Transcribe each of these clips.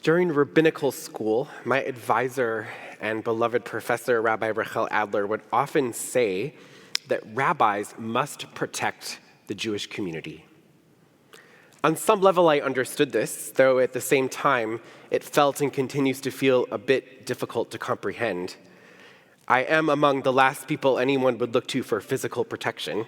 During rabbinical school, my advisor and beloved professor, Rabbi Rachel Adler, would often say that rabbis must protect the Jewish community. On some level, I understood this, though at the same time, it felt and continues to feel a bit difficult to comprehend. I am among the last people anyone would look to for physical protection.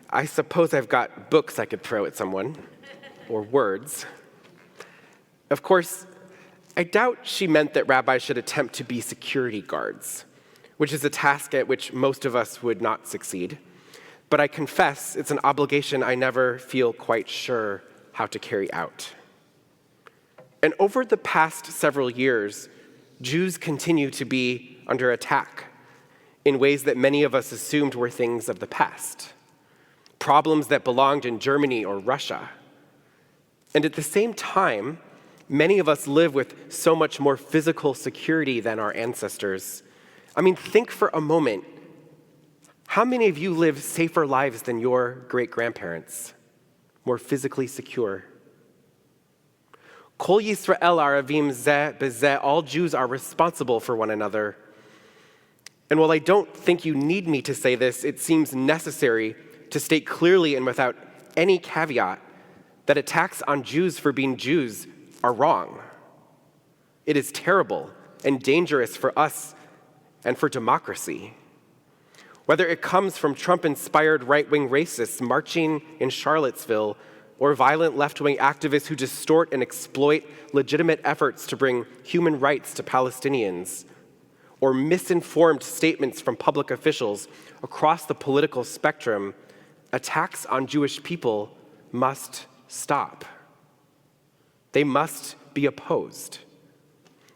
I suppose I've got books I could throw at someone, or words. Of course, I doubt she meant that rabbis should attempt to be security guards, which is a task at which most of us would not succeed. But I confess it's an obligation I never feel quite sure how to carry out. And over the past several years, Jews continue to be under attack in ways that many of us assumed were things of the past, problems that belonged in Germany or Russia. And at the same time, many of us live with so much more physical security than our ancestors. I mean, think for a moment. How many of you live safer lives than your great-grandparents, more physically secure? Kol Yisrael aravim zeh bezeh, all Jews are responsible for one another. And while I don't think you need me to say this, it seems necessary to state clearly and without any caveat that attacks on Jews for being Jews are wrong. It is terrible and dangerous for us and for democracy. Whether it comes from Trump-inspired right-wing racists marching in Charlottesville or violent left-wing activists who distort and exploit legitimate efforts to bring human rights to Palestinians, or misinformed statements from public officials across the political spectrum, attacks on Jewish people must stop. They must be opposed.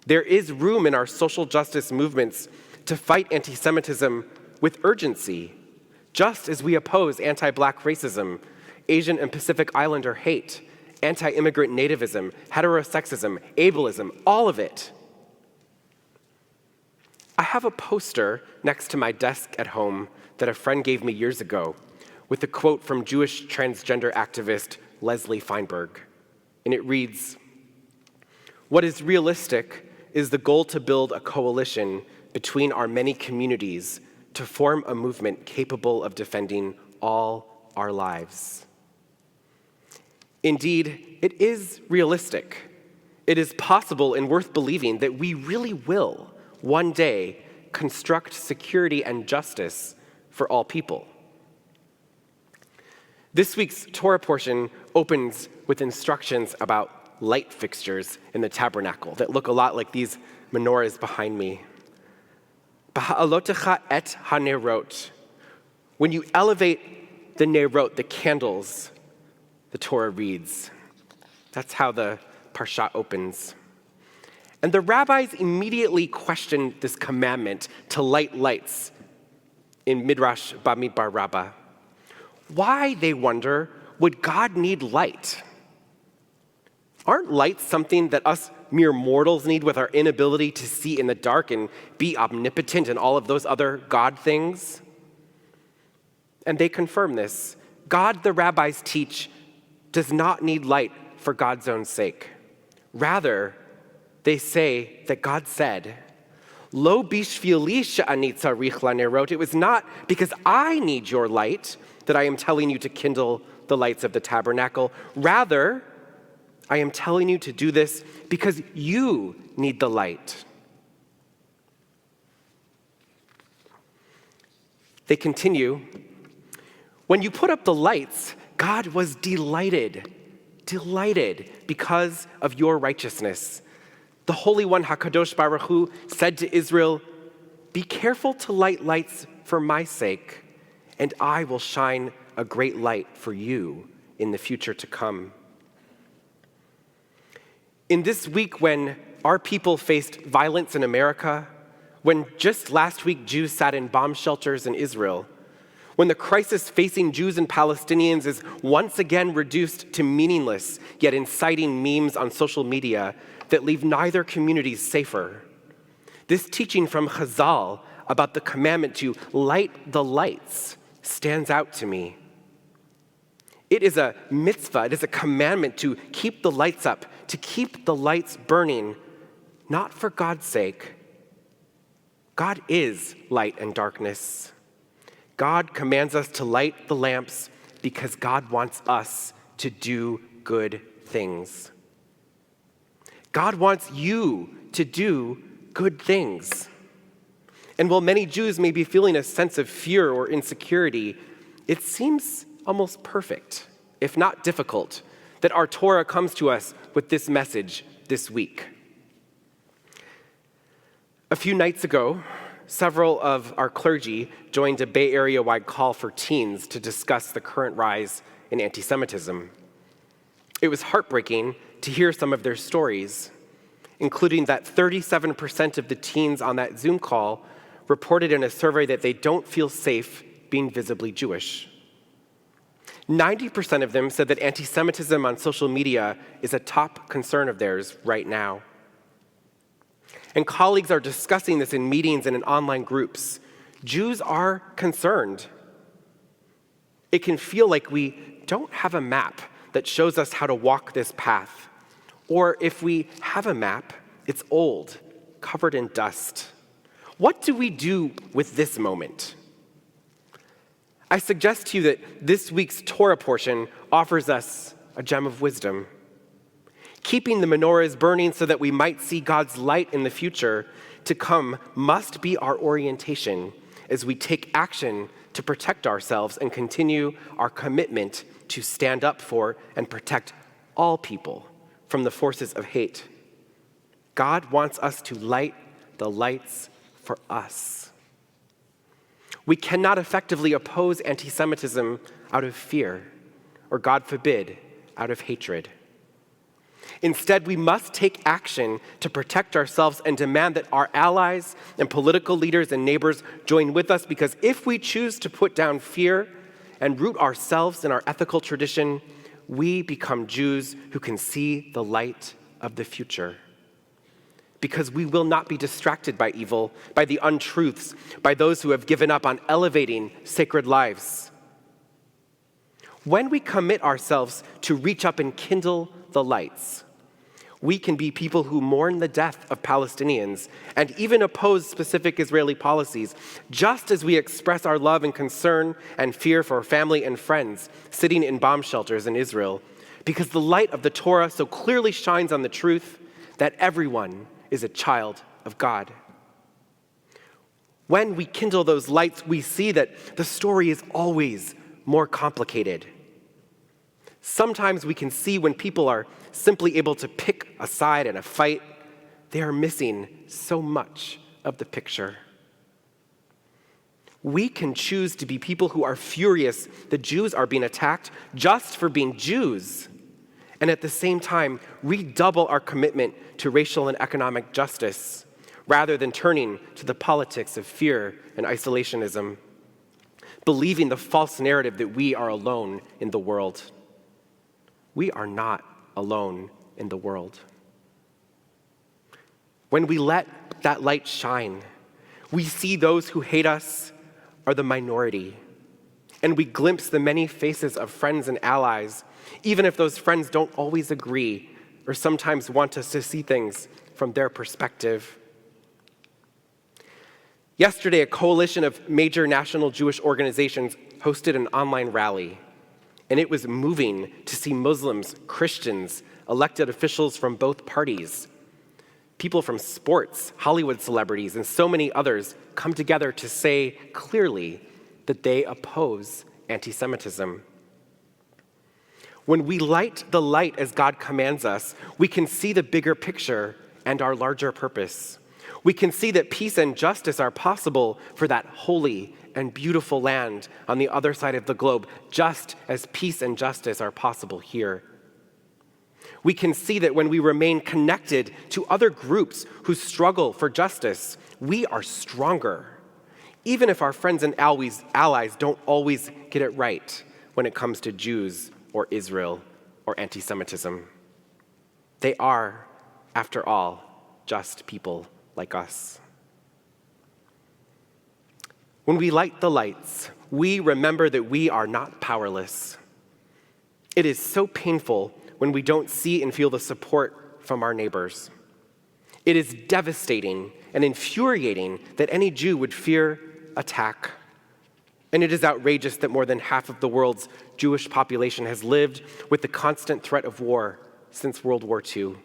There is room in our social justice movements to fight anti-Semitism with urgency, just as we oppose anti-Black racism, Asian and Pacific Islander hate, anti-immigrant nativism, heterosexism, ableism, all of it. I have a poster next to my desk at home that a friend gave me years ago with a quote from Jewish transgender activist Leslie Feinberg. And it reads, "What is realistic is the goal to build a coalition between our many communities to form a movement capable of defending all our lives." Indeed, it is realistic. It is possible and worth believing that we really will, one day, construct security and justice for all people. This week's Torah portion opens with instructions about light fixtures in the tabernacle that look a lot like these menorahs behind me. B'ha'alotecha et hanerot. When you elevate the nerot, the candles, the Torah reads. That's how the parsha opens. And the rabbis immediately questioned this commandment to light lights in Midrash Bamidbar Rabbah. Why, they wonder, would God need light? Aren't lights something that us mere mortals need with our inability to see in the dark and be omnipotent and all of those other God things? And they confirm this. God, the rabbis teach, does not need light for God's own sake. Rather, they say that God said, "Lo bishvili she'ani tzarich lanerot." It was not because I need your light that I am telling you to kindle the lights of the tabernacle. Rather, I am telling you to do this because you need the light. They continue, when you put up the lights, God was delighted because of your righteousness. The Holy One, HaKadosh Baruch Hu, said to Israel, "Be careful to light lights for my sake, and I will shine a great light for you in the future to come." In this week when our people faced violence in America, when just last week Jews sat in bomb shelters in Israel, when the crisis facing Jews and Palestinians is once again reduced to meaningless yet inciting memes on social media that leave neither community safer, this teaching from Chazal about the commandment to light the lights stands out to me. It is a mitzvah, it is a commandment to keep the lights up to keep the lights burning, not for God's sake. God is light and darkness. God commands us to light the lamps because God wants us to do good things. God wants you to do good things. And while many Jews may be feeling a sense of fear or insecurity, it seems almost perfect, if not difficult, that our Torah comes to us with this message this week. A few nights ago, several of our clergy joined a Bay Area-wide call for teens to discuss the current rise in anti-Semitism. It was heartbreaking to hear some of their stories, including that 37% of the teens on that Zoom call reported in a survey that they don't feel safe being visibly Jewish. 90% of them said that anti-Semitism on social media is a top concern of theirs right now. And colleagues are discussing this in meetings and in online groups. Jews are concerned. It can feel like we don't have a map that shows us how to walk this path. Or if we have a map, it's old, covered in dust. What do we do with this moment? I suggest to you that this week's Torah portion offers us a gem of wisdom. Keeping the menorahs burning so that we might see God's light in the future to come must be our orientation as we take action to protect ourselves and continue our commitment to stand up for and protect all people from the forces of hate. God wants us to light the lights for us. We cannot effectively oppose anti-Semitism out of fear, or God forbid, out of hatred. Instead, we must take action to protect ourselves and demand that our allies and political leaders and neighbors join with us, because if we choose to put down fear and root ourselves in our ethical tradition, we become Jews who can see the light of the future. Because we will not be distracted by evil, by the untruths, by those who have given up on elevating sacred lives. When we commit ourselves to reach up and kindle the lights, we can be people who mourn the death of Palestinians and even oppose specific Israeli policies, just as we express our love and concern and fear for family and friends sitting in bomb shelters in Israel, because the light of the Torah so clearly shines on the truth that everyone is a child of God. When we kindle those lights, we see that the story is always more complicated. Sometimes we can see when people are simply able to pick a side in a fight, they are missing so much of the picture. We can choose to be people who are furious that Jews are being attacked just for being Jews, and at the same time redouble our commitment to racial and economic justice, rather than turning to the politics of fear and isolationism, believing the false narrative that we are alone in the world. We are not alone in the world. When we let that light shine, we see those who hate us are the minority, and we glimpse the many faces of friends and allies, even if those friends don't always agree or sometimes want us to see things from their perspective. Yesterday, a coalition of major national Jewish organizations hosted an online rally, and it was moving to see Muslims, Christians, elected officials from both parties, people from sports, Hollywood celebrities, and so many others come together to say clearly that they oppose anti-Semitism. When we light the light as God commands us, we can see the bigger picture and our larger purpose. We can see that peace and justice are possible for that holy and beautiful land on the other side of the globe, just as peace and justice are possible here. We can see that when we remain connected to other groups who struggle for justice, we are stronger, even if our friends and allies don't always get it right when it comes to Jews or Israel or anti-Semitism. They are, after all, just people like us. When we light the lights, we remember that we are not powerless. It is so painful when we don't see and feel the support from our neighbors. It is devastating and infuriating that any Jew would fear attack. And it is outrageous that more than half of the world's Jewish population has lived with the constant threat of war since World War II.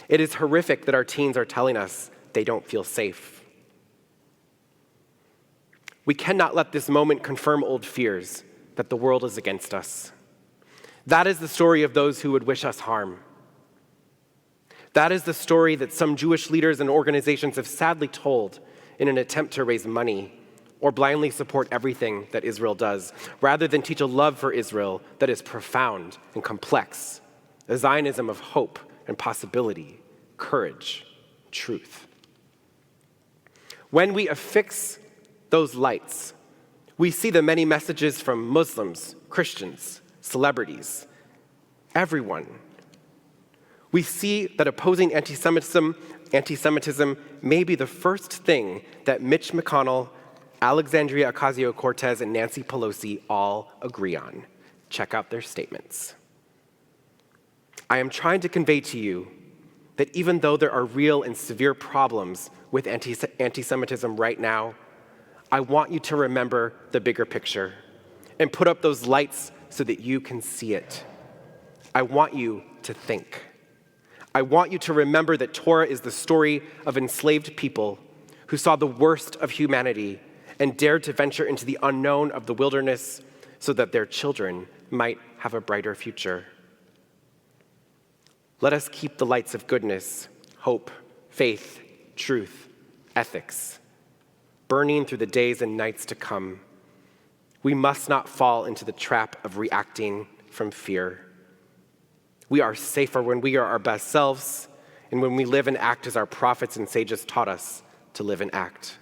It is horrific that our teens are telling us they don't feel safe. We cannot let this moment confirm old fears that the world is against us. That is the story of those who would wish us harm. That is the story that some Jewish leaders and organizations have sadly told in an attempt to raise money or blindly support everything that Israel does, rather than teach a love for Israel that is profound and complex, a Zionism of hope and possibility, courage, truth. When we affix those lights, we see the many messages from Muslims, Christians, celebrities, everyone. We see that opposing anti-Semitism may be the first thing that Mitch McConnell, Alexandria Ocasio-Cortez, and Nancy Pelosi all agree on. Check out their statements. I am trying to convey to you that even though there are real and severe problems with anti-Semitism right now, I want you to remember the bigger picture and put up those lights so that you can see it. I want you to think. I want you to remember that Torah is the story of enslaved people who saw the worst of humanity and dared to venture into the unknown of the wilderness so that their children might have a brighter future. Let us keep the lights of goodness, hope, faith, truth, ethics, burning through the days and nights to come. We must not fall into the trap of reacting from fear. We are safer when we are our best selves and when we live and act as our prophets and sages taught us to live and act.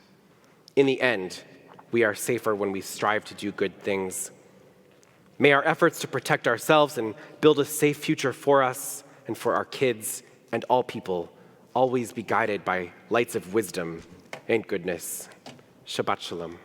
In the end, we are safer when we strive to do good things. May our efforts to protect ourselves and build a safe future for us and for our kids and all people always be guided by lights of wisdom and goodness. Shabbat Shalom.